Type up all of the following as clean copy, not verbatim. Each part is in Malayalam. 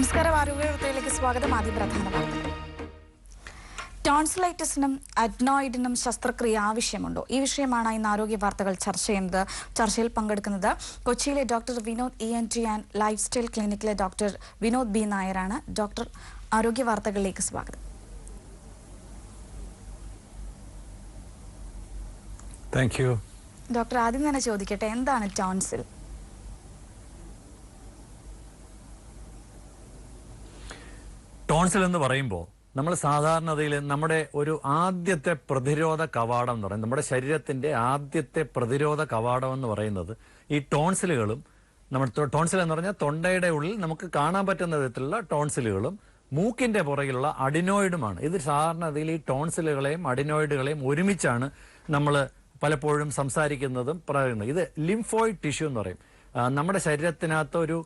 നമസ്കാരം, ആരോഗ്യവാർത്തയിലേക്ക് സ്വാഗതം. ആദ്യ പ്രധാന വാർത്തകൾ. ടോൺസിലൈറ്റിസിനും അഡ്നോയിഡിനും ശസ്ത്രക്രിയ ആവശ്യമുണ്ടോ? ഈ വിഷയമാണ് ഇന്ന് ആരോഗ്യ വാർത്തകൾ ചർച്ച ചെയ്യുന്നത്. ചർച്ചയിൽ പങ്കെടുക്കുന്നത് കൊച്ചിയിലെ doctor Vinod ENT and lifestyle ക്ലിനിക്കിലെ ഡോക്ടർ വിനോദ് B നായരാണ്. ഡോക്ടർ, ആരോഗ്യ വാർത്തകളിലേക്ക് സ്വാഗതം. Thank you. ഡോക്ടർ, ആദ്യം തന്നെ ചോദിക്കട്ടെ, എന്താണ് ടോൺസിൽ? ടോൺസിൽ എന്ന് പറയുമ്പോൾ നമ്മൾ സാധാരണതയിൽ നമ്മുടെ ഒരു ആദ്യത്തെ പ്രതിരോധ കവാടം എന്ന് പറയുന്നത്, നമ്മുടെ ശരീരത്തിന്റെ ആദ്യത്തെ പ്രതിരോധ കവാടം എന്ന് പറയുന്നത് ഈ ടോൺസിലുകളും, നമ്മുടെ ടോൺസിൽ എന്ന് പറഞ്ഞാൽ തൊണ്ടയുടെ ഉള്ളിൽ നമുക്ക് കാണാൻ പറ്റുന്ന വിധത്തിലുള്ള ടോൺസിലുകളും മൂക്കിന്റെ പുറകിലുള്ള അഡിനോയിഡുമാണ്. ഇത് സാധാരണതയിൽ ഈ ടോൺസിലുകളെയും അഡിനോയിഡുകളെയും ഒരുമിച്ചാണ് നമ്മൾ പലപ്പോഴും സംസാരിക്കുന്നതും പറയുന്നത്. ഇത് ലിംഫോയിഡ് ടിഷ്യൂ എന്ന് പറയും. നമ്മുടെ ശരീരത്തിനകത്ത് ഒരു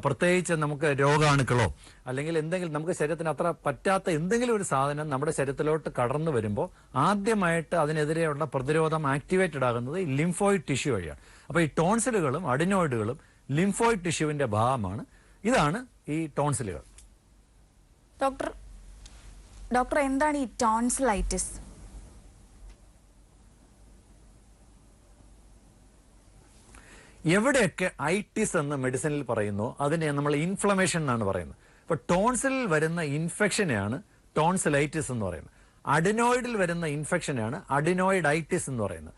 പ്രത്യേകിച്ച് നമുക്ക് രോഗാണുക്കളോ അല്ലെങ്കിൽ എന്തെങ്കിലും നമുക്ക് ശരീരത്തിന് അത്ര പറ്റാത്ത എന്തെങ്കിലും ഒരു സാധനം നമ്മുടെ ശരീരത്തിലോട്ട് കടന്നു വരുമ്പോൾ ആദ്യമായിട്ട് അതിനെതിരെയുള്ള പ്രതിരോധം ആക്ടിവേറ്റഡ് ആകുന്നത് ഈ ലിംഫോയിഡ് ടിഷ്യൂ വഴിയാണ്. അപ്പോൾ ഈ ടോൺസിലുകളും അഡിനോയിഡുകളും ലിംഫോയിഡ് ടിഷ്യൂവിന്റെ ഭാഗമാണ്. ഇതാണ് ഈ ടോൺസിലുകൾ. ഡോക്ടർ, എന്താണ് ഈ ടോൺസിലൈറ്റിസ്? എവിടെയൊക്കെ ഐറ്റിസ് എന്ന് മെഡിസിനിൽ പറയുന്നു അതിനെ നമ്മൾ ഇൻഫ്ലമേഷൻ എന്നാണ് പറയുന്നത്. അപ്പൊ ടോൺസിലിൽ വരുന്ന ഇൻഫെക്ഷനെയാണ് ടോൺസിലൈറ്റിസ് എന്ന് പറയുന്നത്. അഡിനോയിഡിൽ വരുന്ന ഇൻഫെക്ഷനെയാണ് അഡിനോയിഡൈറ്റിസ് എന്ന് പറയുന്നത്.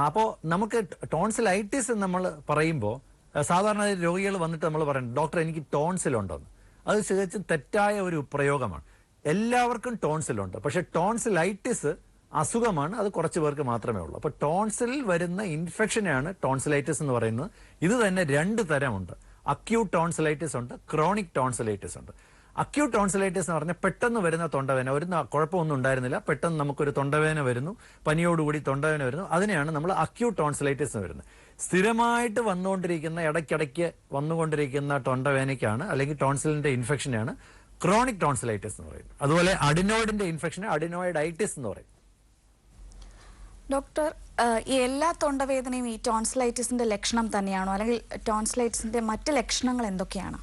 അപ്പോൾ നമുക്ക് ടോൺസിലൈറ്റിസ് നമ്മൾ പറയുമ്പോൾ സാധാരണ രോഗികൾ വന്നിട്ട് നമ്മൾ പറയുന്നത്, ഡോക്ടർ എനിക്ക് ടോൺസിൽ ഉണ്ടെന്ന്. അത് തികച്ചും തെറ്റായ ഒരു പ്രയോഗമാണ്. എല്ലാവർക്കും ടോൺസിലുണ്ട്, പക്ഷെ ടോൺസിലൈറ്റിസ് അസുഖമാണ്, അത് കുറച്ച് പേർക്ക് മാത്രമേ ഉള്ളൂ. അപ്പോൾ ടോൺസിലിൽ വരുന്ന ഇൻഫെക്ഷനെയാണ് ടോൺസിലൈറ്റിസ് എന്ന് പറയുന്നത്. ഇത് തന്നെ രണ്ട് തരമുണ്ട്. അക്യൂട്ട് ടോൺസിലൈറ്റിസ് ഉണ്ട്, ക്രോണിക് ടോൺസിലൈറ്റിസ് ഉണ്ട്. അക്യൂട്ട് ടോൺസിലൈറ്റിസ് എന്ന് പറഞ്ഞാൽ പെട്ടെന്ന് വരുന്ന തൊണ്ടവേദന, ഒരു കുഴപ്പമൊന്നും ഉണ്ടായിരുന്നില്ല, പെട്ടെന്ന് നമുക്കൊരു തൊണ്ടവേദന വരുന്നു, പനിയോടുകൂടി തൊണ്ടവേദന വരുന്നു, അതിനെയാണ് നമ്മൾ അക്യൂട്ട് ടോൺസിലൈറ്റിസ് എന്ന് വരുന്നത്. സ്ഥിരമായിട്ട് വന്നുകൊണ്ടിരിക്കുന്ന, ഇടയ്ക്കിടയ്ക്ക് വന്നുകൊണ്ടിരിക്കുന്ന തൊണ്ടവേദനയ്ക്കാണ് അല്ലെങ്കിൽ ടോൺസിലിന്റെ ഇൻഫെക്ഷനെയാണ് ക്രോണിക് ടോൺസിലൈറ്റിസ് എന്ന് പറയുന്നത്. അതുപോലെ അഡിനോയിഡിന്റെ ഇൻഫെക്ഷനെ അഡിനോയിഡൈറ്റിസ് എന്ന് പറയും. ഡോക്ടർ, ഈ എല്ലാ തൊണ്ടവേദനയും ഈ ടോൺസിലൈറ്റിസിന്റെ ലക്ഷണം തന്നെയാണോ, അല്ലെങ്കിൽ ടോൺസിലൈറ്റിസിന്റെ മറ്റ് ലക്ഷണങ്ങൾ എന്തൊക്കെയാണ്?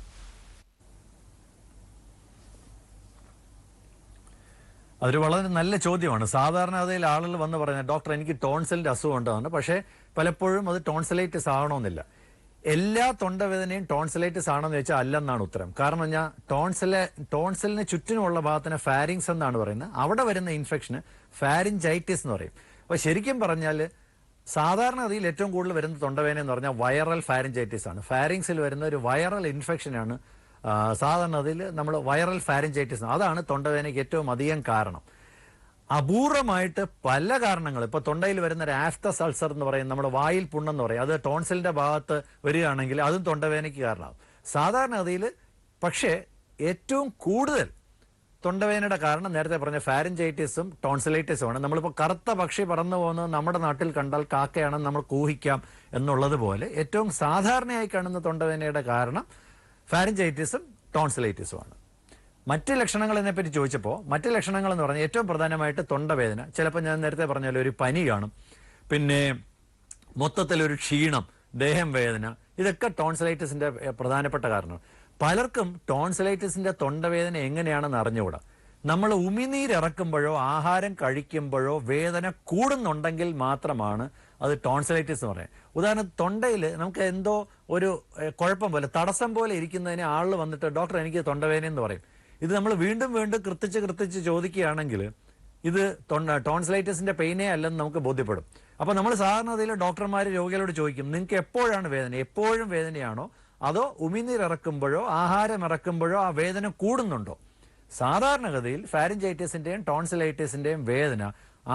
അതൊരു വളരെ നല്ല ചോദ്യമാണ്. സാധാരണ അതിൽ ആളുകൾ വന്ന് പറയുന്നത്, ഡോക്ടർ എനിക്ക് ടോൺസിലിന്റെ അസുഖം ഉണ്ടെന്നാണ്. പക്ഷേ പലപ്പോഴും അത് ടോൺസിലൈറ്റിസ് ആകണമെന്നില്ല. എല്ലാ തൊണ്ടവേദനയും ടോൺസിലൈറ്റിസ് ആണെന്ന് വെച്ചാൽ അല്ലെന്നാണ് ഉത്തരം. കാരണം ഞാൻ ടോൺസിലിന് ചുറ്റിനുമുള്ള ഭാഗത്തിന് ഫാരിങ്സ് എന്നാണ് പറയുന്നത്. അവിടെ വരുന്ന ഇൻഫെക്ഷന് ഫാരിഞ്ചൈറ്റിസ് എന്ന് പറയും. അപ്പൊ ശരിക്കും പറഞ്ഞാൽ സാധാരണ അതിൽ ഏറ്റവും കൂടുതൽ വരുന്ന തൊണ്ടവേദന എന്ന് പറഞ്ഞാൽ വൈറൽ ഫാരിഞ്ചൈറ്റിസ് ആണ്. ഫാരിങ്സിൽ വരുന്ന ഒരു വൈറൽ ഇൻഫെക്ഷനാണ് സാധാരണ അതിൽ നമ്മൾ വൈറൽ ഫാരിഞ്ചൈറ്റിസ്. അതാണ് തൊണ്ടവേദനയ്ക്ക് ഏറ്റവും അധികം കാരണം. അപൂർവമായിട്ട് പല കാരണങ്ങൾ, ഇപ്പൊ തൊണ്ടയിൽ വരുന്ന ഒരു ആഫ്തസ് അൾസർ എന്ന് പറയും, നമ്മുടെ വായിൽ പുണ്ണെന്ന് പറയും, അത് ടോൺസിലിന്റെ ഭാഗത്ത് വരികയാണെങ്കിൽ അതും തൊണ്ടവേദനയ്ക്ക് കാരണമാകും സാധാരണ അതിൽ. പക്ഷേ ഏറ്റവും കൂടുതൽ തൊണ്ടവേദനയുടെ കാരണം നേരത്തെ പറഞ്ഞ ഫാരിഞ്ചൈറ്റിസും ടോൺസിലൈറ്റിസുമാണ്. നമ്മളിപ്പോൾ കറുത്ത പക്ഷി പറന്നു പോകുന്നത് നമ്മുടെ നാട്ടിൽ കണ്ടാൽ കാക്കയാണെന്ന് നമ്മൾ ഊഹിക്കാം എന്നുള്ളതുപോലെ ഏറ്റവും സാധാരണയായി കാണുന്ന തൊണ്ടവേദനയുടെ കാരണം ഫാരിഞ്ചൈറ്റിസും ടോൺസിലൈറ്റിസുമാണ്. മറ്റ് ലക്ഷണങ്ങൾ എന്നെപ്പറ്റി ചോദിച്ചപ്പോൾ മറ്റ് ലക്ഷണങ്ങൾ എന്ന് പറഞ്ഞാൽ ഏറ്റവും പ്രധാനമായിട്ട് തൊണ്ടവേദന, ചിലപ്പോൾ ഞാൻ നേരത്തെ പറഞ്ഞ ഒരു പനി കാണും, പിന്നെ മൊത്തത്തിലൊരു ക്ഷീണം, ദേഹം വേദന, ഇതൊക്കെ ടോൺസിലൈറ്റിസിന്റെ പ്രധാനപ്പെട്ട കാരണമാണ്. പലർക്കും ടോൺസിലൈറ്റിസിന്റെ തൊണ്ടവേദന എങ്ങനെയാണെന്ന് അറിഞ്ഞുകൂടാ. നമ്മൾ ഉമിനീരിറക്കുമ്പോഴോ ആഹാരം കഴിക്കുമ്പോഴോ വേദന കൂടുന്നുണ്ടെങ്കിൽ മാത്രമാണ് അത് ടോൺസിലൈറ്റിസ് എന്ന് പറയുന്നത്. ഉദാഹരണത്തിന് തൊണ്ടയിൽ നമുക്ക് എന്തോ ഒരു കുഴപ്പം പോലെ, തടസ്സം പോലെ ഇരിക്കുന്നതിന് ആൾ വന്നിട്ട് ഡോക്ടർ എനിക്ക് തൊണ്ടവേദന എന്ന് പറയും. ഇത് നമ്മൾ വീണ്ടും വീണ്ടും കൃത്തിച്ച് ചോദിക്കുകയാണെങ്കിൽ ഇത് ടോൺസിലൈറ്റിസിന്റെ പെയിനേ അല്ലെന്ന് നമുക്ക് ബോധ്യപ്പെടും. അപ്പൊ നമ്മൾ സാധാരണ ഡോക്ടർമാർ രോഗികളോട് ചോദിക്കും, നിങ്ങൾക്ക് എപ്പോഴാണ് വേദന? എപ്പോഴും വേദനയാണോ, അതോ ഉമിനീരിറക്കുമ്പോഴോ ആഹാരം ഇറക്കുമ്പോഴോ ആ വേദന കൂടുന്നുണ്ടോ? സാധാരണഗതിയിൽ ഫാരിഞ്ചൈറ്റിസിന്റെയും ടോൺസിലൈറ്റിസിന്റെയും വേദന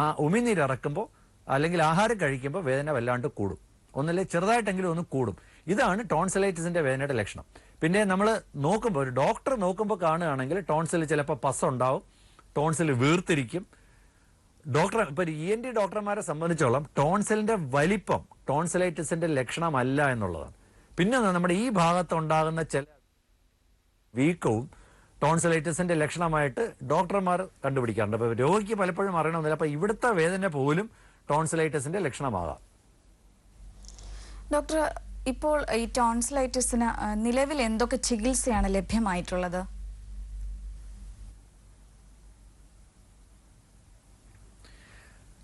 ആ ഉമിനീരിറക്കുമ്പോൾ അല്ലെങ്കിൽ ആഹാരം കഴിക്കുമ്പോൾ വേദന വല്ലാണ്ട് കൂടും, ഒന്നല്ലേ ചെറുതായിട്ടെങ്കിലും ഒന്ന് കൂടും. ഇതാണ് ടോൺസിലൈറ്റിസിന്റെ വേദനയുടെ ലക്ഷണം. പിന്നെ നമ്മൾ നോക്കുമ്പോൾ, ഒരു ഡോക്ടർ നോക്കുമ്പോൾ കാണുകയാണെങ്കിൽ ടോൺസിൽ ചിലപ്പോൾ പസ ഉണ്ടാവും, ടോൺസിൽ വീർത്തിരിക്കും. ഇപ്പൊ ENT ഡോക്ടർമാരെ സംബന്ധിച്ചോളം ടോൺസിലിന്റെ വലിപ്പം ടോൺസിലൈറ്റിസിന്റെ ലക്ഷണമല്ല എന്നുള്ളതാണ്. പിന്നെ നമ്മുടെ ഈ ഭാഗത്തുണ്ടാകുന്ന ചില വീക്കവും ടോൺസിലൈറ്റിസിന്റെ ലക്ഷണമായിട്ട് ഡോക്ടർമാർ കണ്ടുപിടിക്കാറുണ്ട്. അപ്പൊ രോഗിക്ക് പലപ്പോഴും അറിയണമെന്നില്ല. അപ്പൊ ഇവിടുത്തെ വേദന പോലും ടോൺസിലൈറ്റിസിന്റെ ലക്ഷണമാകാം. ഡോക്ടർ, ഇപ്പോൾ ഈ ടോൺസിലൈറ്റിസിന് നിലവിൽ എന്തൊക്കെ ചികിത്സയാണ് ലഭ്യമായിട്ടുള്ളത്?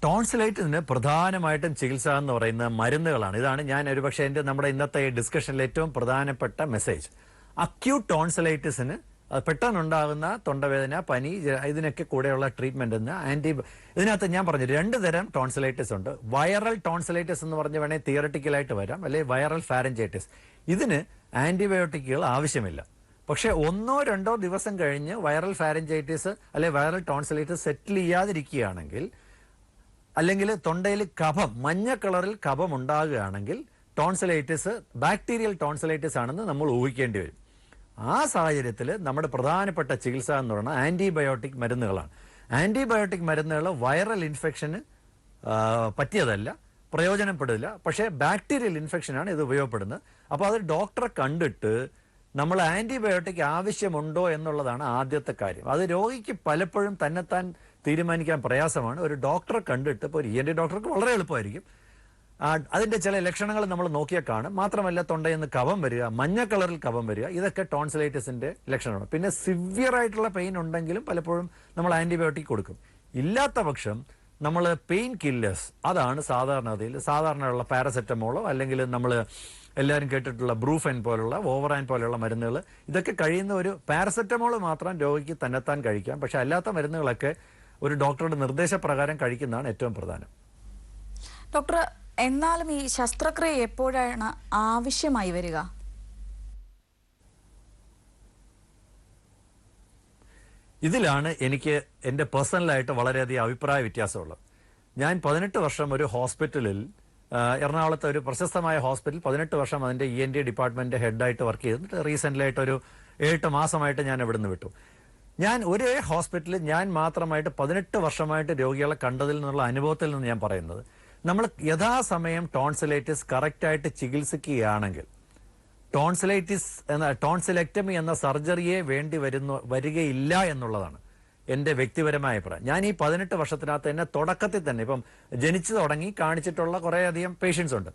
ടോൺസിലൈറ്റിന് പ്രധാനമായിട്ടും ചികിത്സ എന്ന് പറയുന്ന മരുന്നുകളാണ്. ഇതാണ് ഞാൻ ഒരുപക്ഷെ നമ്മുടെ ഇന്നത്തെ ഇതിൽ ഏറ്റവും പ്രധാനപ്പെട്ട മെസ്സേജ്. അക്യൂട്ട് ടോൺസിലൈറ്റിസിന് പെട്ടെന്നുണ്ടാകുന്ന തൊണ്ടവേദന, പനി, ഇതിനൊക്കെ കൂടെയുള്ള ട്രീറ്റ്മെന്റ് ഇതിനകത്ത് ഞാൻ പറഞ്ഞു 2 തരം ടോൺസിലൈറ്റിസ് ഉണ്ട്. വൈറൽ ടോൺസിലൈറ്റിസ് എന്ന് പറഞ്ഞ് വേണേൽ തിയറട്ടിക്കലായിട്ട് വരാം, അല്ലെങ്കിൽ വൈറൽ ഫാരഞ്ചൈറ്റിസ്. ഇതിന് ആന്റിബയോട്ടിക്കുകൾ ആവശ്യമില്ല. പക്ഷെ 1-2 ദിവസം കഴിഞ്ഞ് വൈറൽ ഫാരഞ്ചൈറ്റിസ് അല്ലെങ്കിൽ വൈറൽ ടോൺസിലൈറ്റിസ് സെറ്റിൽ ചെയ്യാതിരിക്കുകയാണെങ്കിൽ, അല്ലെങ്കിൽ തൊണ്ടയിൽ കഫം, മഞ്ഞ കളറിൽ കഫം ഉണ്ടാകുകയാണെങ്കിൽ ടോൺസിലൈറ്റിസ് ബാക്ടീരിയൽ ടോൺസിലൈറ്റിസ് ആണെന്ന് നമ്മൾ ഊഹിക്കേണ്ടി വരും. ആ സാഹചര്യത്തിൽ നമ്മുടെ പ്രധാനപ്പെട്ട ചികിത്സ എന്ന് പറയുന്നത് ആന്റിബയോട്ടിക് മരുന്നുകളാണ്. ആന്റിബയോട്ടിക് മരുന്നുകൾ വൈറൽ ഇൻഫെക്ഷന് പറ്റിയതല്ല, പ്രയോജനപ്പെടില്ല. പക്ഷേ ബാക്ടീരിയൽ ഇൻഫെക്ഷനാണ് ഇത് ഉപയോഗപ്പെടുന്നത്. അപ്പോൾ അത് ഡോക്ടറെ കണ്ടിട്ട് നമ്മൾ ആന്റിബയോട്ടിക് ആവശ്യമുണ്ടോ എന്നുള്ളതാണ് ആദ്യത്തെ കാര്യം. അത് രോഗിക്ക് പലപ്പോഴും തന്നെത്താൻ തീരുമാനിക്കാൻ പ്രയാസമാണ്. ഒരു ഡോക്ടറെ കണ്ടിട്ട്, ഇപ്പോൾ ഒരു ENT ഡോക്ടർക്ക് വളരെ എളുപ്പമായിരിക്കും. അതിന്റെ ചില ലക്ഷണങ്ങൾ നമ്മൾ നോക്കിയാൽ കാണും. മാത്രമല്ല, തൊണ്ടയിൽ നിന്ന് കഫം വരിക, മഞ്ഞ കളറിൽ കഫം വരിക, ഇതൊക്കെ ടോൺസിലൈറ്റിസിന്റെ ലക്ഷണമാണ്. പിന്നെ സിവിയർ ആയിട്ടുള്ള പെയിൻ ഉണ്ടെങ്കിലും പലപ്പോഴും നമ്മൾ ആന്റിബയോട്ടിക് കൊടുക്കും. ഇല്ലാത്ത പക്ഷം നമ്മൾ പെയിൻ കില്ലേഴ്സ്, അതാണ് സാധാരണയുള്ള പാരസെറ്റമോളോ അല്ലെങ്കിൽ നമ്മൾ എല്ലാവരും കേട്ടിട്ടുള്ള ബ്രൂഫെൻ പോലുള്ള, ഓവറാൻ പോലെയുള്ള മരുന്നുകൾ, ഇതൊക്കെ കഴിയുന്ന ഒരു പാരസെറ്റമോൾ മാത്രം രോഗിക്ക് തന്നെത്താൻ കഴിക്കാം. പക്ഷെ അല്ലാത്ത മരുന്നുകളൊക്കെ ഒരു ഡോക്ടറുടെ നിർദ്ദേശപ്രകാരം കഴിക്കുന്നതാണ് ഏറ്റവും പ്രധാനം. ഡോക്ടർ, എന്നാലും ഈ ശസ്ത്രക്രിയ എപ്പോഴാണ് ആവശ്യമായി വരിക? ഇതിലാണ് എനിക്ക് എൻ്റെ പേഴ്സണലായിട്ട് വളരെയധികം അഭിപ്രായ വ്യത്യാസമുള്ളത്. ഞാൻ 18 വർഷം ഒരു ഹോസ്പിറ്റലിൽ, എറണാകുളത്തെ ഒരു പ്രശസ്തമായ ഹോസ്പിറ്റൽ, 18 വർഷം അതിൻ്റെ ENT ഡിപ്പാർട്ട്മെന്റ് ഹെഡായിട്ട് വർക്ക് ചെയ്തിട്ട് റീസെൻ്റ്ലായിട്ട് ഒരു 7 മാസമായിട്ട് ഞാൻ ഇവിടുന്ന് വിട്ടു. ഞാൻ ഒരേ ഹോസ്പിറ്റലിൽ ഞാൻ മാത്രമായിട്ട് 18 വർഷമായിട്ട് രോഗികളെ കണ്ടതിൽ നിന്നുള്ള അനുഭവത്തിൽ നിന്ന് ഞാൻ പറയുന്നത്, നമ്മൾ യഥാസമയം ടോൺസിലൈറ്റിസ് കറക്റ്റായിട്ട് ചികിത്സിക്കുകയാണെങ്കിൽ ടോൺസിലെക്ടമി എന്ന സർജറിയെ വരികയില്ല എന്നുള്ളതാണ് എൻ്റെ വ്യക്തിപരമായ അഭിപ്രായം. ഞാൻ ഈ 18 വർഷത്തിനകത്ത് തന്നെ തുടക്കത്തിൽ തന്നെ ഇപ്പം ജനിച്ചു തുടങ്ങി കാണിച്ചിട്ടുള്ള കുറേയധികം പേഷ്യൻസ് ഉണ്ട്.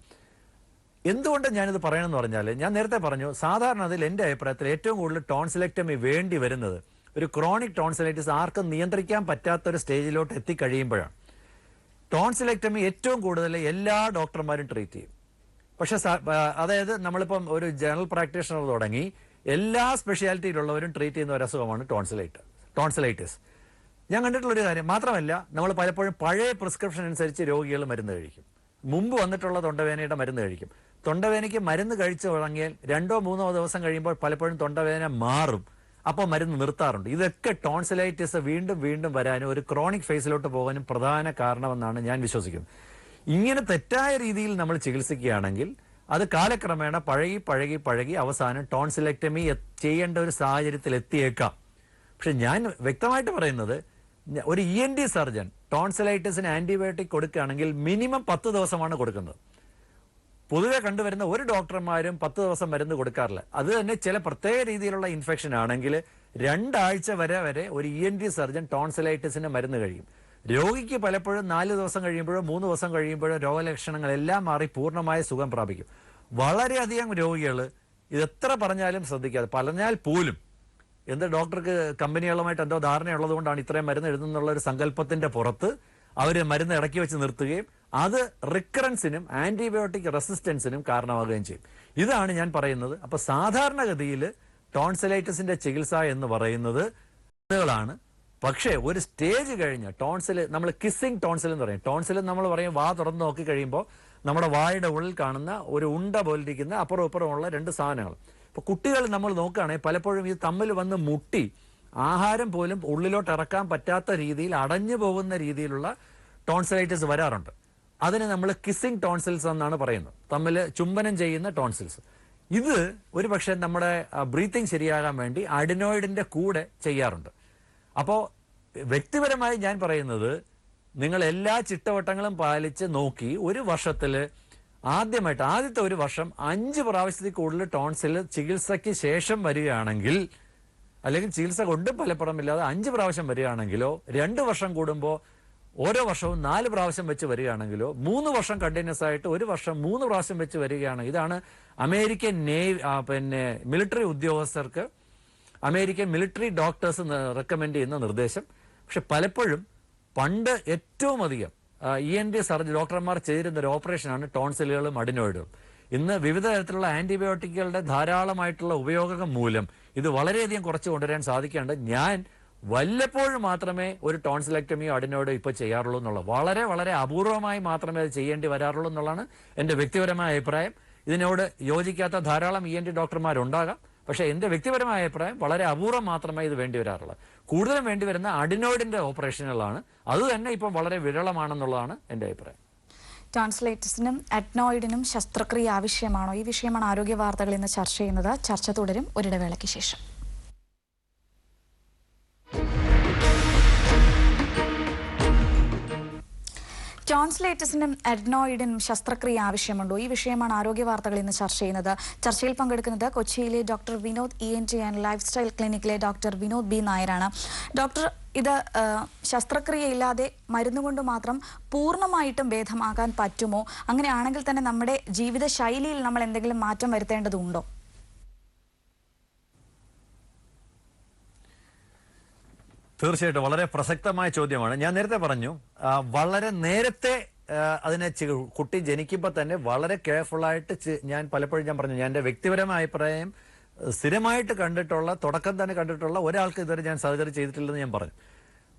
എന്തുകൊണ്ട് ഞാനിത് പറയണമെന്ന് പറഞ്ഞാൽ, ഞാൻ നേരത്തെ പറഞ്ഞു, സാധാരണ അതിൽ എൻ്റെ അഭിപ്രായത്തിൽ ഏറ്റവും കൂടുതൽ ടോൺസിലെക്ടമി വേണ്ടി വരുന്നത് ഒരു ക്രോണിക് ടോൺസിലൈറ്റിസ് ആർക്കും നിയന്ത്രിക്കാൻ പറ്റാത്തൊരു സ്റ്റേജിലോട്ട് എത്തിക്കഴിയുമ്പോഴാണ്. ടോൺസിലെക്ടമി ഏറ്റവും കൂടുതൽ എല്ലാ ഡോക്ടർമാരും ട്രീറ്റ് ചെയ്യും. പക്ഷെ അതായത് നമ്മളിപ്പം ഒരു ജനറൽ പ്രാക്ടീഷണർ തുടങ്ങി എല്ലാ സ്പെഷ്യാലിറ്റിയിലുള്ളവരും ട്രീറ്റ് ചെയ്യുന്ന ഒരു അസുഖമാണ് ടോൺസിലൈറ്റിസ്. ഞാൻ കണ്ടിട്ടുള്ളൊരു കാര്യം മാത്രമല്ല, നമ്മൾ പലപ്പോഴും പഴയ പ്രിസ്ക്രിപ്ഷൻ അനുസരിച്ച് രോഗികൾ മരുന്ന് കഴിക്കും. മുമ്പ് വന്നിട്ടുള്ള തൊണ്ടവേദനയുടെ മരുന്ന് കഴിക്കും. തൊണ്ടവേദനയ്ക്ക് മരുന്ന് കഴിച്ചു തുടങ്ങിയാൽ 2-3 ദിവസം കഴിയുമ്പോൾ പലപ്പോഴും തൊണ്ടവേദന മാറും. അപ്പോൾ മരുന്ന് നിർത്താറുണ്ട്. ഇതൊക്കെ ടോൺസിലൈറ്റിസ് വീണ്ടും വീണ്ടും വരാനും ഒരു ക്രോണിക് ഫേസിലോട്ട് പോകാനും പ്രധാന കാരണമെന്നാണ് ഞാൻ വിശ്വസിക്കുന്നത്. ഇങ്ങനെ തെറ്റായ രീതിയിൽ നമ്മൾ ചികിത്സിക്കുകയാണെങ്കിൽ അത് കാലക്രമേണ പഴകി അവസാനം ടോൺസിലെക്ടമി ചെയ്യേണ്ട ഒരു സാഹചര്യത്തിൽ എത്തിയേക്കാം. പക്ഷെ ഞാൻ വ്യക്തമായിട്ട് പറയുന്നത്, ഒരു ENT സർജൻ ടോൺസിലൈറ്റിസിന് ആന്റിബയോട്ടിക് കൊടുക്കുകയാണെങ്കിൽ മിനിമം 10 ദിവസമാണ് കൊടുക്കുന്നത്. പൊതുവെ കണ്ടുവരുന്ന ഒരു ഡോക്ടർമാരും 10 ദിവസം മരുന്ന് കൊടുക്കാറില്ല. അത് തന്നെ ചില പ്രത്യേക രീതിയിലുള്ള ഇൻഫെക്ഷൻ ആണെങ്കിൽ 2 ആഴ്ച വരെ ഒരു ENT സർജൻ ടോൺസിലൈറ്റിസിന് മരുന്ന് കഴിയും. രോഗിക്ക് പലപ്പോഴും 4 ദിവസം കഴിയുമ്പോഴോ 3 ദിവസം കഴിയുമ്പോഴോ രോഗലക്ഷണങ്ങളെല്ലാം മാറി പൂർണ്ണമായ സുഖം പ്രാപിക്കും. വളരെയധികം രോഗികൾ ഇതെത്ര പറഞ്ഞാലും ശ്രദ്ധിക്കാതെ, പറഞ്ഞാൽ പോലും ഡോക്ടർക്ക് കമ്പനികളുമായിട്ട് എന്തോ ധാരണയുള്ളത് കൊണ്ടാണ് ഇത്രയും മരുന്ന് എഴുതുന്നുള്ള ഒരു സങ്കല്പത്തിന്റെ പുറത്ത് അവർ മരുന്ന് ഇടയ്ക്ക് വെച്ച് നിർത്തുകയും അത് റിക്കറൻസിനും ആന്റിബയോട്ടിക് റെസിസ്റ്റൻസിനും കാരണമാവുകയും ചെയ്യും. ഇതാണ് ഞാൻ പറയുന്നത്. അപ്പൊ സാധാരണഗതിയിൽ ടോൺസിലൈറ്റിസിന്റെ ചികിത്സ എന്ന് പറയുന്നത് മരുന്നുകളാണ്. പക്ഷേ ഒരു സ്റ്റേജ് കഴിഞ്ഞ് ടോൺസിൽ, നമ്മൾ കിസ്സിംഗ് ടോൺസിൽ എന്ന് പറയും. ടോൺസിൽ നമ്മൾ പറയും വാ തുറന്ന് നോക്കി കഴിയുമ്പോൾ നമ്മുടെ വായുടെ ഉള്ളിൽ കാണുന്ന ഒരു ഉണ്ട പോലിരിക്കുന്ന അപ്പുറം ഇപ്പുറമുള്ള 2 സാധനങ്ങൾ. ഇപ്പൊ കുട്ടികൾ നമ്മൾ നോക്കുകയാണെങ്കിൽ പലപ്പോഴും ഇത് തമ്മിൽ വന്ന് മുട്ടി ആഹാരം പോലും ഉള്ളിലോട്ട് ഇറക്കാൻ പറ്റാത്ത രീതിയിൽ അടഞ്ഞു പോകുന്ന രീതിയിലുള്ള ടോൺസിലൈറ്റിസ് വരാറുണ്ട്. അതിന് നമ്മൾ കിസ്സിംഗ് ടോൺസിൽസ് എന്നാണ് പറയുന്നത്, തമ്മിൽ ചുംബനം ചെയ്യുന്ന ടോൺസിൽസ്. ഇത് ഒരു പക്ഷേ നമ്മുടെ ബ്രീത്തിങ് ശരിയാകാൻ വേണ്ടി അഡിനോയിഡിന്റെ കൂടെ ചെയ്യാറുണ്ട്. അപ്പോൾ വ്യക്തിപരമായി ഞാൻ പറയുന്നത്, നിങ്ങൾ എല്ലാ ചിട്ടവട്ടങ്ങളും പാലിച്ച് നോക്കി ഒരു വർഷത്തിൽ ആദ്യത്തെ ഒരു വർഷം 5 പ്രാവശ്യത്തിൽ കൂടുതൽ ടോൺസിൽ ചികിത്സയ്ക്ക് ശേഷം വരികയാണെങ്കിൽ, അല്ലെങ്കിൽ ചികിത്സ കൊണ്ട് ഫലപ്രദമില്ലാതെ 5 പ്രാവശ്യം വരികയാണെങ്കിലോ, 2 വർഷം കൂടുമ്പോൾ ഓരോ വർഷവും 4 പ്രാവശ്യം വെച്ച് വരികയാണെങ്കിലോ, 3 വർഷം കണ്ടിന്യൂസ് ആയിട്ട് ഒരു വർഷം 3 പ്രാവശ്യം വെച്ച് വരികയാണ്. ഇതാണ് അമേരിക്കൻ മിലിറ്ററി ഉദ്യോഗസ്ഥർക്ക്, അമേരിക്കൻ മിലിറ്ററി ഡോക്ടേഴ്സ് റെക്കമെൻഡ് ചെയ്യുന്ന നിർദ്ദേശം. പക്ഷെ പലപ്പോഴും പണ്ട് ഏറ്റവും അധികം ENT സർജറി ഡോക്ടർമാർ ചെയ്തിരുന്ന ഒരു ഓപ്പറേഷനാണ് ടോൺസിലുകളും അഡിനോയിഡും. ഇന്ന് വിവിധ തരത്തിലുള്ള ആന്റിബയോട്ടിക്കുകളുടെ ധാരാളമായിട്ടുള്ള ഉപയോഗം മൂലം ഇത് വളരെയധികം കുറച്ച് കൊണ്ടുവരാൻ സാധിക്കേണ്ടത് ഞാൻ വല്ലപ്പോഴും മാത്രമേ ഒരു ടോൺസിലെക്ടമിയോ അഡിനോയിഡോ ഇപ്പോൾ ചെയ്യാറുള്ളൂ എന്നുള്ളത്. വളരെ വളരെ അപൂർവമായി മാത്രമേ അത് ചെയ്യേണ്ടി വരാറുള്ളൂ എന്നുള്ളതാണ് എൻ്റെ വ്യക്തിപരമായ അഭിപ്രായം. ഇതിനോട് യോജിക്കാത്ത ധാരാളം ENT ഡോക്ടർമാരുണ്ടാകാം. പക്ഷേ എൻ്റെ വ്യക്തിപരമായ അഭിപ്രായം വളരെ അപൂർവം മാത്രമേ ഇത് വേണ്ടി വരാറുള്ളത്. കൂടുതലും വേണ്ടി വരുന്ന അഡിനോയിഡിന്റെ ഓപ്പറേഷനുകളാണ്. അത് തന്നെ ഇപ്പം വളരെ വിരളമാണെന്നുള്ളതാണ് എൻ്റെ അഭിപ്രായം. ടോൺസിലൈറ്റിസിനും അഡ്നോയിഡിനും ശസ്ത്രക്രിയ ആവശ്യമാണോ? ഈ വിഷയമാണ് ആരോഗ്യ വാർത്തകൾ ഇന്ന് ചർച്ച ചെയ്യുന്നത്. ചർച്ച തുടരും ഒരിടവേളയ്ക്ക് ശേഷം. ടോൺസിലൈറ്റിസിനും അഡ്നോയിഡിനും ശസ്ത്രക്രിയ ആവശ്യമുണ്ടോ? ഈ വിഷയമാണ് ആരോഗ്യ വാർത്തകൾ ഇന്ന് ചർച്ച ചെയ്യുന്നത്. ചർച്ചയിൽ പങ്കെടുക്കുന്നത് കൊച്ചിയിലെ doctor Vinod ENT and lifestyle ക്ലിനിക്കിലെ ഡോക്ടർ വിനോദ് B നായരാണ്. ഡോക്ടർ, ഇത് ശസ്ത്രക്രിയയില്ലാതെ മരുന്നുകൊണ്ട് മാത്രം പൂർണ്ണമായിട്ടും ഭേദമാകാൻ പറ്റുമോ? അങ്ങനെയാണെങ്കിൽ തന്നെ നമ്മുടെ ജീവിതശൈലിയിൽ നമ്മൾ എന്തെങ്കിലും മാറ്റം വരുത്തേണ്ടതുണ്ടോ? തീർച്ചയായിട്ടും വളരെ പ്രസക്തമായ ചോദ്യമാണ്. ഞാൻ നേരത്തെ പറഞ്ഞു, വളരെ നേരത്തെ അതിനെ കുട്ടി ജനിക്കുമ്പോൾ തന്നെ വളരെ കെയർഫുള്ളായിട്ട് ഞാൻ പലപ്പോഴും പറഞ്ഞു, ഞാൻ എൻ്റെ വ്യക്തിപരമായ അഭിപ്രായം സ്ഥിരമായിട്ട് കണ്ടിട്ടുള്ള, തുടക്കം തന്നെ കണ്ടിട്ടുള്ള ഒരാൾക്ക് ഇതുവരെ ഞാൻ സർജറി ചെയ്തിട്ടില്ലെന്ന് ഞാൻ പറഞ്ഞു.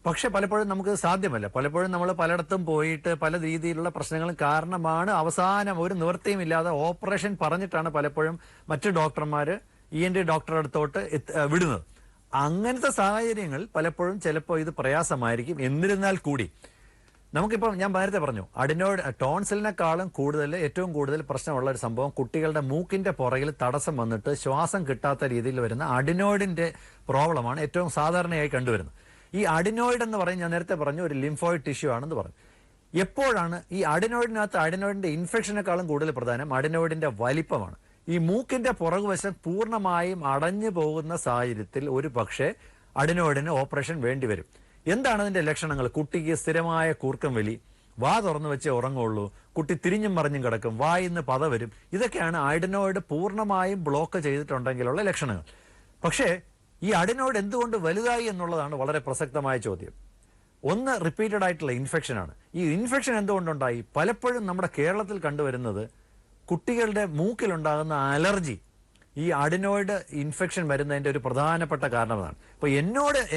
പക്ഷെ പലപ്പോഴും നമുക്ക് സാധ്യമല്ല. പലപ്പോഴും നമ്മൾ പലയിടത്തും പോയിട്ട് പല രീതിയിലുള്ള പ്രശ്നങ്ങളും കാരണമാണ് അവസാനം ഒരു നിവൃത്തിയും ഇല്ലാതെ ഓപ്പറേഷൻ പറഞ്ഞിട്ടാണ് പലപ്പോഴും മറ്റു ഡോക്ടർമാർ ENT ഡോക്ടറുടെ അടുത്തോട്ട് വിടുന്നത്. അങ്ങനത്തെ സാഹചര്യങ്ങൾ പലപ്പോഴും ചിലപ്പോൾ ഇത് പ്രയാസമായിരിക്കും. എന്നിരുന്നാൽ കൂടി നമുക്കിപ്പോൾ ഞാൻ നേരത്തെ പറഞ്ഞു, അഡിനോയിഡ് ടോൺസിലിനെക്കാളും ഏറ്റവും കൂടുതൽ പ്രശ്നമുള്ള ഒരു സംഭവം കുട്ടികളുടെ മൂക്കിന്റെ പുറകിൽ തടസ്സം വന്നിട്ട് ശ്വാസം കിട്ടാത്ത രീതിയിൽ വരുന്ന അഡിനോയിഡിന്റെ പ്രോബ്ലമാണ് ഏറ്റവും സാധാരണയായി കണ്ടുവരുന്നത്. ഈ അഡിനോയിഡ് എന്ന് പറയും, ഞാൻ നേരത്തെ പറഞ്ഞു, ഒരു ലിംഫോയിഡ് ടിഷ്യൂ ആണെന്ന് പറഞ്ഞു. എപ്പോഴാണ് ഈ അഡിനോയിഡിനകത്ത് അഡിനോയിഡിന്റെ ഇൻഫെക്ഷനേക്കാളും കൂടുതൽ പ്രധാനം അഡിനോയിഡിന്റെ വലിപ്പമാണ്. ഈ മൂക്കിന്റെ പുറകുവശം പൂർണ്ണമായും അടഞ്ഞു പോകുന്ന സാഹചര്യത്തിൽ ഒരു പക്ഷേ അഡിനോയിഡിന് ഓപ്പറേഷൻ വേണ്ടിവരും. എന്താണ് അതിന്റെ ലക്ഷണങ്ങൾ? കുട്ടിക്ക് സ്ഥിരമായ കൂർക്കം വലി, വാ തുറന്നു വെച്ചേ ഉറങ്ങുള്ളൂ, കുട്ടി തിരിഞ്ഞും മറിഞ്ഞും കിടക്കും, വായിന്ന് പത വരും. ഇതൊക്കെയാണ് അഡിനോയിഡ് പൂർണ്ണമായും ബ്ലോക്ക് ചെയ്തിട്ടുണ്ടെങ്കിലുള്ള ലക്ഷണങ്ങൾ. പക്ഷേ ഈ അഡിനോയിഡ് എന്തുകൊണ്ട് വലുതായി എന്നുള്ളതാണ് വളരെ പ്രസക്തമായ ചോദ്യം. ഒന്ന്, റിപ്പീറ്റഡ് ആയിട്ടുള്ള ഇൻഫെക്ഷനാണ്. ഈ ഇൻഫെക്ഷൻ എന്തുകൊണ്ടുണ്ടായി? പലപ്പോഴും നമ്മുടെ കേരളത്തിൽ കണ്ടുവരുന്നത് കുട്ടികളുടെ മൂക്കിലുണ്ടാകുന്ന അലർജി ഈ അഡിനോയിഡ് ഇൻഫെക്ഷൻ വരുന്നതിന്റെ ഒരു പ്രധാനപ്പെട്ട കാരണമാണ്. ഇപ്പോൾ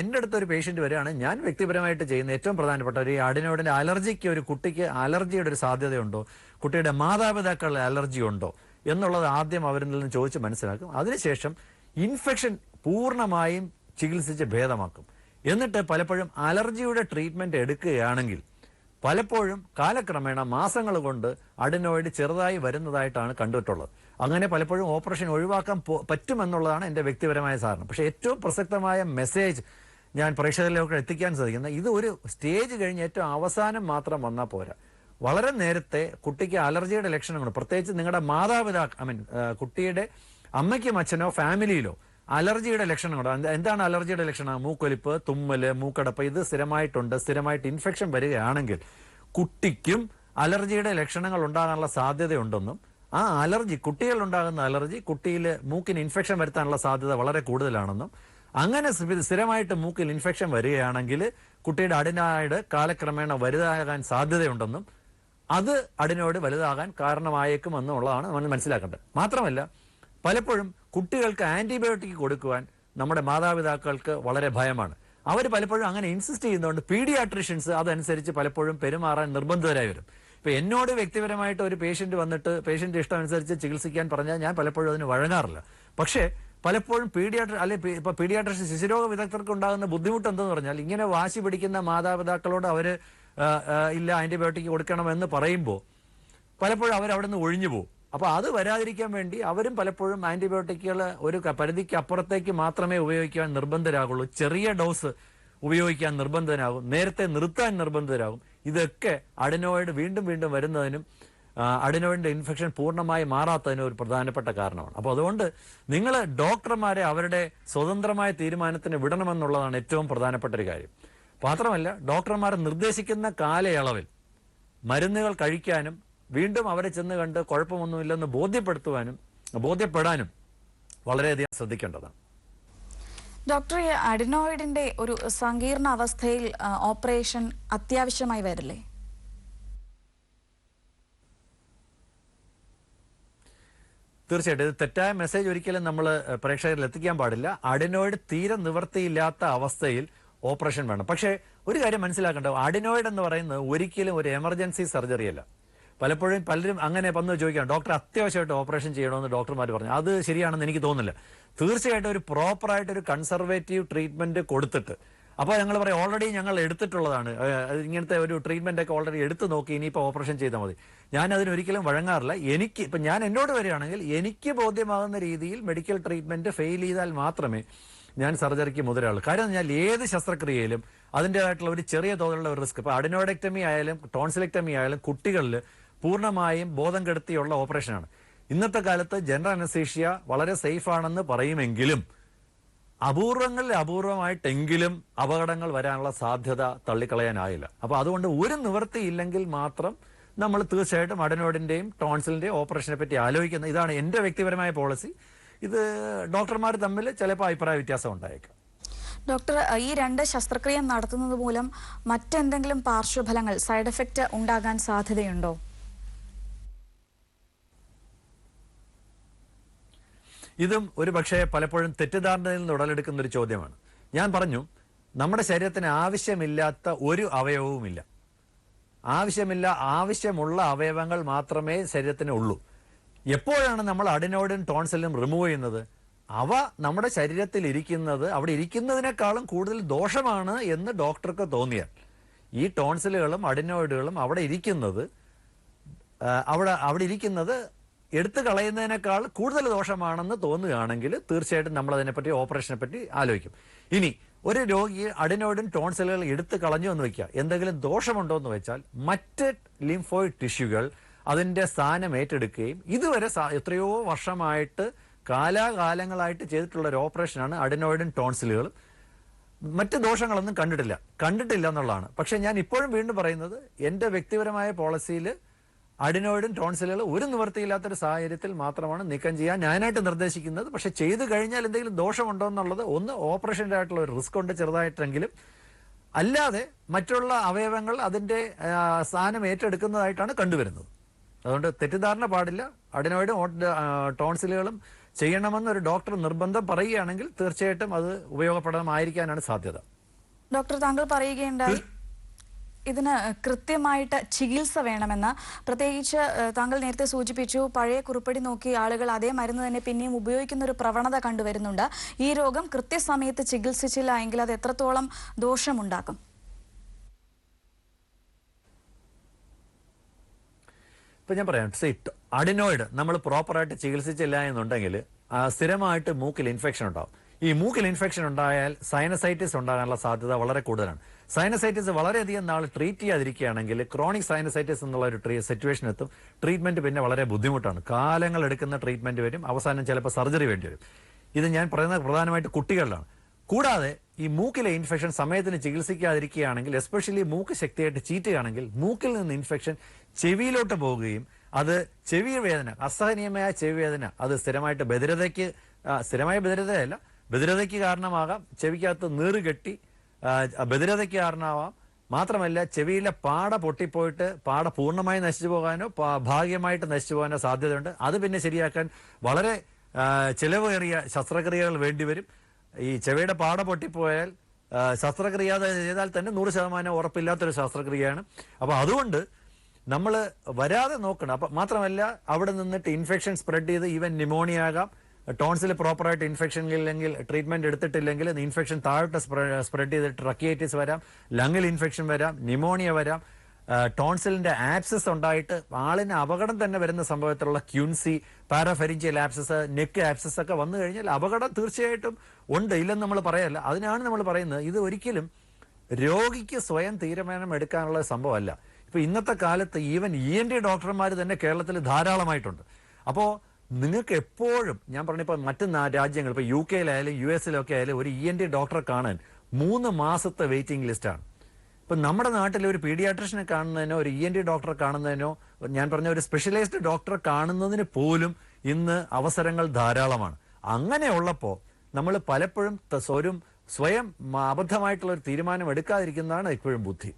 എൻ്റെ അടുത്തൊരു പേഷ്യന്റ് വരികയാണ്, ഞാൻ വ്യക്തിപരമായിട്ട് ചെയ്യുന്ന ഏറ്റവും പ്രധാനപ്പെട്ട ഒരു അഡിനോയിഡിന്റെ അലർജിക്ക്, ഒരു കുട്ടിക്ക് അലർജിയുടെ ഒരു സാധ്യതയുണ്ടോ, കുട്ടിയുടെ മാതാപിതാക്കളുടെ അലർജി ഉണ്ടോ എന്നുള്ളത് ആദ്യം അവരിൽ നിന്ന് ചോദിച്ച് മനസ്സിലാക്കും. അതിനുശേഷം ഇൻഫെക്ഷൻ പൂർണ്ണമായും ചികിത്സിച്ച് ഭേദമാക്കും. എന്നിട്ട് പലപ്പോഴും അലർജിയുടെ ട്രീറ്റ്മെന്റ് എടുക്കുകയാണെങ്കിൽ പലപ്പോഴും കാലക്രമേണ മാസങ്ങൾ കൊണ്ട് അഡിനോയിഡ് ചെറുതായി വരുന്നതായിട്ടാണ് കണ്ടിട്ടുള്ളത്. അങ്ങനെ പലപ്പോഴും ഓപ്പറേഷൻ ഒഴിവാക്കാൻ പറ്റുമെന്നുള്ളതാണ് എൻ്റെ വ്യക്തിപരമായ ധാരണ. പക്ഷേ ഏറ്റവും പ്രസക്തമായ മെസ്സേജ് ഞാൻ പ്രേക്ഷകരിലേക്ക് എത്തിക്കാൻ സാധിക്കുന്ന, ഇത് ഒരു സ്റ്റേജ് കഴിഞ്ഞ് ഏറ്റവും അവസാനം മാത്രം വന്നാൽ പോരാ. വളരെ നേരത്തെ കുട്ടിക്ക് അലർജിയുടെ ലക്ഷണങ്ങൾ, പ്രത്യേകിച്ച് നിങ്ങളുടെ കുട്ടിയുടെ അമ്മയ്ക്കും അച്ഛനോ ഫാമിലിയിലോ അലർജിയുടെ ലക്ഷണങ്ങളുണ്ട്. എന്താണ് അലർജിയുടെ ലക്ഷണം? മൂക്കൊലിപ്പ്, തുമ്മല്, മൂക്കടപ്പ്, ഇത് സ്ഥിരമായിട്ട് ഇൻഫെക്ഷൻ വരികയാണെങ്കിൽ കുട്ടിക്കും അലർജിയുടെ ലക്ഷണങ്ങൾ ഉണ്ടാകാനുള്ള സാധ്യതയുണ്ടെന്നും ആ അലർജി, കുട്ടികളിലുണ്ടാകുന്ന അലർജി കുട്ടിയിൽ മൂക്കിന് ഇൻഫെക്ഷൻ വരുത്താനുള്ള സാധ്യത വളരെ കൂടുതലാണെന്നും അങ്ങനെ സ്ഥിരമായിട്ട് മൂക്കിൽ ഇൻഫെക്ഷൻ വരികയാണെങ്കിൽ കുട്ടിയുടെ അഡിനോയിഡ് കാലക്രമേണ വലുതാകാൻ സാധ്യതയുണ്ടെന്നും അത് അഡിനോയിഡ് വലുതാകാൻ കാരണമായേക്കും എന്നുള്ളതാണ് നമ്മൾ മനസ്സിലാക്കേണ്ടത്. മാത്രമല്ല, പലപ്പോഴും കുട്ടികൾക്ക് ആന്റിബയോട്ടിക് കൊടുക്കുവാൻ നമ്മുടെ മാതാപിതാക്കൾക്ക് വളരെ ഭയമാണ്. അവർ പലപ്പോഴും അങ്ങനെ ഇൻസിസ്റ്റ് ചെയ്യുന്നതുകൊണ്ട് പീഡിയാട്രീഷ്യൻസ് അതനുസരിച്ച് പലപ്പോഴും പെരുമാറാൻ നിർബന്ധിതരായി വരും. ഇപ്പൊ എന്നോട് വ്യക്തിപരമായിട്ട് ഒരു പേഷ്യന്റ് വന്നിട്ട് പേഷ്യന്റ് ഇഷ്ടം അനുസരിച്ച് ചികിത്സിക്കാൻ പറഞ്ഞാൽ ഞാൻ പലപ്പോഴും അതിന് വഴങ്ങാറില്ല. പക്ഷേ പലപ്പോഴും പീഡിയാട്രീഷ്യൻ ശിശുരോഗ വിദഗ്ധർക്ക് ഉണ്ടാകുന്ന ബുദ്ധിമുട്ട് എന്തെന്ന് പറഞ്ഞാൽ, ഇങ്ങനെ വാശി പിടിക്കുന്ന മാതാപിതാക്കളോട് അവര് ഇല്ല ആന്റിബയോട്ടിക് കൊടുക്കണമെന്ന് പറയുമ്പോൾ പലപ്പോഴും അവരവിടെ നിന്ന് ഒഴിഞ്ഞു പോകും. അപ്പൊ അത് വരാതിരിക്കാൻ വേണ്ടി അവരും പലപ്പോഴും ആന്റിബയോട്ടിക്കുകൾ ഒരു പരിധിക്ക് അപ്പുറത്തേക്ക് മാത്രമേ ഉപയോഗിക്കാൻ നിർബന്ധരാകുള്ളൂ. ചെറിയ ഡോസ് ഉപയോഗിക്കാൻ നിർബന്ധനാകും, നേരത്തെ നിർത്താൻ നിർബന്ധരാകും. ഇതൊക്കെ അഡിനോയിഡ് വീണ്ടും വീണ്ടും വരുന്നതിനും അഡിനോയിഡിന്റെ ഇൻഫെക്ഷൻ പൂർണ്ണമായി മാറാത്തതിനും ഒരു പ്രധാനപ്പെട്ട കാരണമാണ്. അപ്പോൾ അതുകൊണ്ട് നിങ്ങൾ ഡോക്ടർമാരെ അവരുടെ സ്വതന്ത്രമായ തീരുമാനത്തിന് വിടണമെന്നുള്ളതാണ് ഏറ്റവും പ്രധാനപ്പെട്ട ഒരു കാര്യം. മാത്രമല്ല, ഡോക്ടർമാർ നിർദ്ദേശിക്കുന്ന കാലയളവിൽ മരുന്നുകൾ കഴിക്കാനും വീണ്ടും അവരെ ചെന്ന് കണ്ട് കുഴപ്പമൊന്നുമില്ലെന്ന് ബോധ്യപ്പെടാനും വളരെയധികം ശ്രദ്ധിക്കേണ്ടതാണ്. ഡോക്ടർ, അഡിനോയിഡിന്റെ ഒരു സങ്കീർണ അവസ്ഥയിൽ ഓപ്പറേഷൻ അത്യാവശ്യമായി വരില്ലേ? തീർച്ചയായിട്ടും ഇത് തെറ്റായ മെസ്സേജ് ഒരിക്കലും നമ്മൾ പ്രേക്ഷകരിൽ എത്തിക്കാൻ പാടില്ല. അഡിനോയിഡ് തീരെ നിവൃത്തിയില്ലാത്ത അവസ്ഥയിൽ ഓപ്പറേഷൻ വേണം. പക്ഷേ ഒരു കാര്യം മനസ്സിലാക്കേണ്ടത്, അഡിനോയിഡ് എന്ന് പറയുന്നത് ഒരിക്കലും ഒരു എമർജൻസി സർജറി അല്ല. പലപ്പോഴും പലരും അങ്ങനെ വന്ന് ചോദിക്കാം, ഡോക്ടർ അത്യാവശ്യമായിട്ട് ഓപ്പറേഷൻ ചെയ്യണമെന്ന് ഡോക്ടർമാർ പറഞ്ഞു. അത് ശരിയാണെന്ന് എനിക്ക് തോന്നുന്നില്ല. തീർച്ചയായിട്ടും ഒരു പ്രോപ്പറായിട്ട് ഒരു കൺസർവേറ്റീവ് ട്രീറ്റ്മെന്റ് കൊടുത്തിട്ട്, അപ്പോൾ ഞങ്ങൾ പറയും ഓൾറെഡി ഞങ്ങൾ എടുത്തിട്ടുള്ളതാണ്, ഇങ്ങനത്തെ ഒരു ട്രീറ്റ്മെന്റ് ഒക്കെ ഓൾറെഡി എടുത്തു നോക്കി, ഇനിയിപ്പോൾ ഓപ്പറേഷൻ ചെയ്താൽ മതി. ഞാൻ അതിനൊരിക്കലും വഴങ്ങാറില്ല. എനിക്ക് ഇപ്പം ഞാൻ എന്നോട് വരികയാണെങ്കിൽ എനിക്ക് ബോധ്യമാകുന്ന രീതിയിൽ മെഡിക്കൽ ട്രീറ്റ്മെന്റ് ഫെയിൽ ചെയ്താൽ മാത്രമേ ഞാൻ സർജറിക്ക് മുതിരാളൂ. കാരണം ഞാൻ ഏത് ശസ്ത്രക്രിയയിലും അതിൻ്റെതായിട്ടുള്ള ഒരു ചെറിയ തോതിലുള്ള ഒരു റിസ്ക്, ഇപ്പോൾ അഡിനോയിഡക്ടമി ആയാലും ടോൺസിലെക്ടമി ആയാലും കുട്ടികളിൽ പൂർണ്ണമായും ബോധം കെടുത്തിയുള്ള ഓപ്പറേഷനാണ്. ഇന്നത്തെ കാലത്ത് ജനറൽ അനസ്തീഷ്യ വളരെ സേഫ് ആണെന്ന് പറയുമെങ്കിലും അപൂർവങ്ങളിൽ അപൂർവമായിട്ടെങ്കിലും അപകടങ്ങൾ വരാനുള്ള സാധ്യത തള്ളിക്കളയാനായില്ല. അപ്പോൾ അതുകൊണ്ട് ഒരു നിവൃത്തിയില്ലെങ്കിൽ മാത്രം നമ്മൾ തീർച്ചയായിട്ടും അഡിനോയിഡിന്റെയും ടോൺസിലിന്റെയും ഓപ്പറേഷനെ പറ്റി ആലോചിക്കുന്നത്. ഇതാണ് എൻ്റെ വ്യക്തിപരമായ പോളിസി. ഇത് ഡോക്ടർമാർ തമ്മിൽ ചിലപ്പോൾ അഭിപ്രായ വ്യത്യാസം ഉണ്ടായേക്കാം. ഡോക്ടർ, ഈ 2 ശസ്ത്രക്രിയ നടത്തുന്നത് മൂലം മറ്റെന്തെങ്കിലും പാർശ്വഫലങ്ങൾ, സൈഡ് എഫക്റ്റ് ഉണ്ടാകാൻ സാധ്യതയുണ്ടോ? ഇതും ഒരു പക്ഷേ പലപ്പോഴും തെറ്റിദ്ധാരണയിൽ നിന്ന് ഉടലെടുക്കുന്ന ഒരു ചോദ്യമാണ്. ഞാൻ പറഞ്ഞു, നമ്മുടെ ശരീരത്തിന് ആവശ്യമില്ലാത്ത ഒരു അവയവവുമില്ല. ആവശ്യമുള്ള അവയവങ്ങൾ മാത്രമേ ശരീരത്തിന് ഉള്ളൂ. എപ്പോഴാണ് നമ്മൾ അഡിനോയിഡും ടോൺസിലും റിമൂവ് ചെയ്യുന്നത്? അവ നമ്മുടെ ശരീരത്തിൽ ഇരിക്കുന്നത് അവിടെ ഇരിക്കുന്നതിനേക്കാളും കൂടുതൽ ദോഷമാണ് എന്ന് ഡോക്ടർക്ക് തോന്നിയാൽ, ഈ ടോൺസിലുകളും അഡിനോയിഡുകളും അവിടെ ഇരിക്കുന്നത് എടുത്തു കളയുന്നതിനേക്കാൾ കൂടുതൽ ദോഷമാണെന്ന് തോന്നുകയാണെങ്കിൽ തീർച്ചയായിട്ടും നമ്മൾ അതിനെപ്പറ്റി, ഓപ്പറേഷനെ പറ്റി ആലോചിക്കും. ഇനി ഒരു രോഗി അഡിനോയിഡും ടോൺസിലുകൾ എടുത്തു കളഞ്ഞു എന്ന് വെക്കുക, എന്തെങ്കിലും ദോഷമുണ്ടോ എന്ന് വെച്ചാൽ മറ്റ് ലിംഫോയിഡ് ടിഷ്യൂകൾ അതിന്റെ സ്ഥാനം ഏറ്റെടുക്കുകയും ഇതുവരെ എത്രയോ വർഷമായിട്ട് കാലാകാലങ്ങളായിട്ട് ചെയ്തിട്ടുള്ള ഒരു ഓപ്പറേഷനാണ് അഡിനോയിഡും ടോൺസിലുകളും. മറ്റ് ദോഷങ്ങളൊന്നും കണ്ടിട്ടില്ല എന്നുള്ളതാണ്. പക്ഷെ ഞാൻ ഇപ്പോഴും വീണ്ടും പറയുന്നത്, എൻ്റെ വ്യക്തിപരമായ പോളിസിയിൽ അഡിനോയിഡും ടോൺസിലുകൾ ഒരു നിവൃത്തിയില്ലാത്തൊരു സാഹചര്യത്തിൽ മാത്രമാണ് നീക്കം ചെയ്യാൻ ഞാനായിട്ട് നിർദ്ദേശിക്കുന്നത്. പക്ഷെ ചെയ്തു കഴിഞ്ഞാൽ എന്തെങ്കിലും ദോഷമുണ്ടോ എന്നുള്ളത്, ഒന്ന് ഓപ്പറേഷൻ്റെ ആയിട്ടുള്ള ഒരു റിസ്ക് ഉണ്ട് ചെറുതായിട്ടെങ്കിലും, അല്ലാതെ മറ്റുള്ള അവയവങ്ങൾ അതിൻ്റെ സ്ഥാനം ഏറ്റെടുക്കുന്നതായിട്ടാണ് കണ്ടുവരുന്നത്. അതുകൊണ്ട് തെറ്റിദ്ധാരണ പാടില്ല. അഡിനോയിഡും ടോൺസിലുകളും ചെയ്യണമെന്നൊരു ഡോക്ടർ നിർബന്ധം പറയുകയാണെങ്കിൽ തീർച്ചയായിട്ടും അത് ഉപയോഗപ്രദമായിരിക്കാനാണ് സാധ്യത. ഡോക്ടർ, താങ്കൾ പറയുകയുണ്ടായി ഇതിന് കൃത്യമായിട്ട് ചികിത്സ വേണമെന്ന്. പ്രത്യേകിച്ച് താങ്കൾ നേരത്തെ സൂചിപ്പിച്ചു, പഴയ കുറിപ്പടി നോക്കി ആളുകൾ അതേ മരുന്ന് തന്നെ പിന്നെയും ഉപയോഗിക്കുന്ന ഒരു പ്രവണത കണ്ടുവരുന്നുണ്ട്. ഈ രോഗം കൃത്യസമയത്ത് ചികിത്സിച്ചില്ല എങ്കിൽ അത് എത്രത്തോളം ദോഷമുണ്ടാക്കും? ഇപ്പം ഞാൻ പറയാം, അഡിനോയിഡ് നമ്മൾ പ്രോപ്പറായിട്ട് ചികിത്സിച്ചില്ല എന്നുണ്ടെങ്കിൽ സ്ഥിരമായിട്ട് മൂക്കിൽ ഇൻഫെക്ഷൻ ഉണ്ടാവും. ഈ മൂക്കിൽ ഇൻഫെക്ഷൻ ഉണ്ടായാൽ സൈനസൈറ്റിസ് ഉണ്ടാകാനുള്ള സാധ്യത വളരെ കൂടുതലാണ്. സൈനസൈറ്റിസ് വളരെയധികം നാൾ ട്രീറ്റ് ചെയ്യാതിരിക്കുകയാണെങ്കിൽ ക്രോണിക് സൈനസൈറ്റിസ് എന്നുള്ള ഒരു സിറ്റുവേഷൻ എത്തും. ട്രീറ്റ്മെന്റ് പിന്നെ വളരെ ബുദ്ധിമുട്ടാണ്. കാലങ്ങൾ എടുക്കുന്ന ട്രീറ്റ്മെന്റ് വരും. അവസാനം ചിലപ്പോൾ സർജറി വേണ്ടി വരും. ഇത് ഞാൻ പറയുന്നത് പ്രധാനമായിട്ട് കുട്ടികളിലാണ്. കൂടാതെ ഈ മൂക്കിലെ ഇൻഫെക്ഷൻ സമയത്തിന് ചികിത്സിക്കാതിരിക്കുകയാണെങ്കിൽ, എസ്പെഷ്യലി മൂക്ക് ശക്തിയായിട്ട് ചീറ്റുകയാണെങ്കിൽ, മൂക്കിൽ നിന്ന് ഇൻഫെക്ഷൻ ചെവിയിലോട്ട് പോവുകയും അത് ചെവി വേദന, അസഹനീയമായ ചെവി വേദന, അത് സ്ഥിരമായ ബധിരതയല്ല, ബധിരതയ്ക്ക് കാരണമാകാം. ചെവിക്കകത്ത് നീറ് കെട്ടി ബധിരതയ്ക്ക് കാരണമാവാം. മാത്രമല്ല ചെവിയിലെ പാട പൊട്ടിപ്പോയിട്ട് പാട പൂർണ്ണമായി നശിച്ചു പോകാനോ ഭാഗികമായിട്ട് നശിച്ചു പോകാനോ സാധ്യതയുണ്ട്. അത് പിന്നെ ശരിയാക്കാൻ വളരെ ചിലവേറിയ ശസ്ത്രക്രിയകൾ വേണ്ടിവരും. ഈ ചെവിയുടെ പാട പൊട്ടിപ്പോയാൽ ശസ്ത്രക്രിയ ചെയ്താൽ തന്നെ 100% ഉറപ്പില്ലാത്തൊരു ശസ്ത്രക്രിയയാണ്. അപ്പോൾ അതുകൊണ്ട് നമ്മൾ വരാതെ നോക്കണം. അപ്പം മാത്രമല്ല അവിടെ നിന്നിട്ട് ഇൻഫെക്ഷൻ സ്പ്രെഡ് ചെയ്ത് ഈവൻ ന്യൂമോണിയ ആകാം. ടോൺസിൽ പ്രോപ്പറായിട്ട് ഇൻഫെക്ഷൻ ഇല്ലെങ്കിൽ, ട്രീറ്റ്മെന്റ് എടുത്തിട്ടില്ലെങ്കിൽ ഇൻഫെക്ഷൻ താഴോട്ട് സ്പ്രെഡ് ചെയ്തിട്ട് ട്രക്കിയൈറ്റിസ് വരാം, ലങ്ങിൽ ഇൻഫെക്ഷൻ വരാം, ന്യൂമോണിയ വരാം. ടോൺസിലിന്റെ ആപ്സിസ് ഉണ്ടായിട്ട് ആളിന് അപകടം തന്നെ വരുന്ന സംഭവത്തിലുള്ള ക്യൂൻസി, പാരാഫെരിഞ്ചിയൽ ആപ്സിസ്, നെക്ക് ആപ്സിസ് ഒക്കെ വന്നു കഴിഞ്ഞാൽ അപകടം തീർച്ചയായിട്ടും ഉണ്ട്, ഇല്ലെന്ന് നമ്മൾ പറയല്ല. അതിനാണ് നമ്മൾ പറയുന്നത്, ഇത് ഒരിക്കലും രോഗിക്ക് സ്വയം തീരുമാനം എടുക്കാനുള്ള സംഭവമല്ല. ഇപ്പൊ ഇന്നത്തെ കാലത്ത് ഈവൻ ENT ഡോക്ടർമാർ തന്നെ കേരളത്തിൽ ധാരാളമായിട്ടുണ്ട്. അപ്പോൾ നിങ്ങൾക്ക് എപ്പോഴും, ഞാൻ പറഞ്ഞപ്പോൾ മറ്റ് രാജ്യങ്ങൾ, ഇപ്പോൾ UK-യിലായാലും US-ലൊക്കെ ആയാലും ഒരു ENT ഡോക്ടറെ കാണാൻ 3 മാസത്തെ വെയിറ്റിംഗ് ലിസ്റ്റാണ്. ഇപ്പം നമ്മുടെ നാട്ടിൽ ഒരു പീഡിയാട്രിഷനെ കാണുന്നതിനോ ഒരു ENT ഡോക്ടറെ കാണുന്നതിനോ, ഞാൻ പറഞ്ഞ ഒരു സ്പെഷ്യലൈസ്ഡ് ഡോക്ടറെ കാണുന്നതിന് പോലും ഇന്ന് അവസരങ്ങൾ ധാരാളമാണ്. അങ്ങനെയുള്ളപ്പോൾ നമ്മൾ പലപ്പോഴും സ്വയം അബദ്ധമായിട്ടുള്ള ഒരു തീരുമാനം എടുക്കാതിരിക്കുന്നതാണ് ഇപ്പോഴും ബുദ്ധി.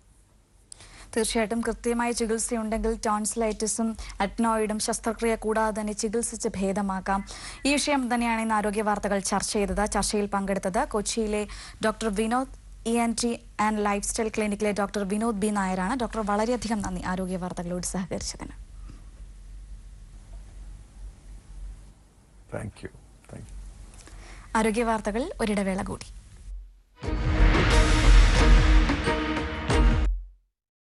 തീർച്ചയായിട്ടും കൃത്യമായ ചികിത്സയുണ്ടെങ്കിൽ ടോൺസിലൈറ്റിസും അഡ്നോയിഡും ശസ്ത്രക്രിയ കൂടാതെ തന്നെ ചികിത്സിച്ച് ഭേദമാക്കാം. ഈ വിഷയം തന്നെയാണ് ഇന്ന് ആരോഗ്യ വാർത്തകൾ ചർച്ച ചെയ്തത്. ചർച്ചയിൽ പങ്കെടുത്തത് കൊച്ചിയിലെ doctor Vinod ENT and lifestyle ക്ലിനിക്കിലെ ഡോക്ടർ വിനോദ് ബി നായരാണ്. ഡോക്ടർ വളരെയധികം നന്ദി ആരോഗ്യ വാർത്തകളോട് സഹകരിച്ചതിന്. Thank you. ആരോഗ്യ വാർത്തകൾ ഒരിടവേള കൂടി.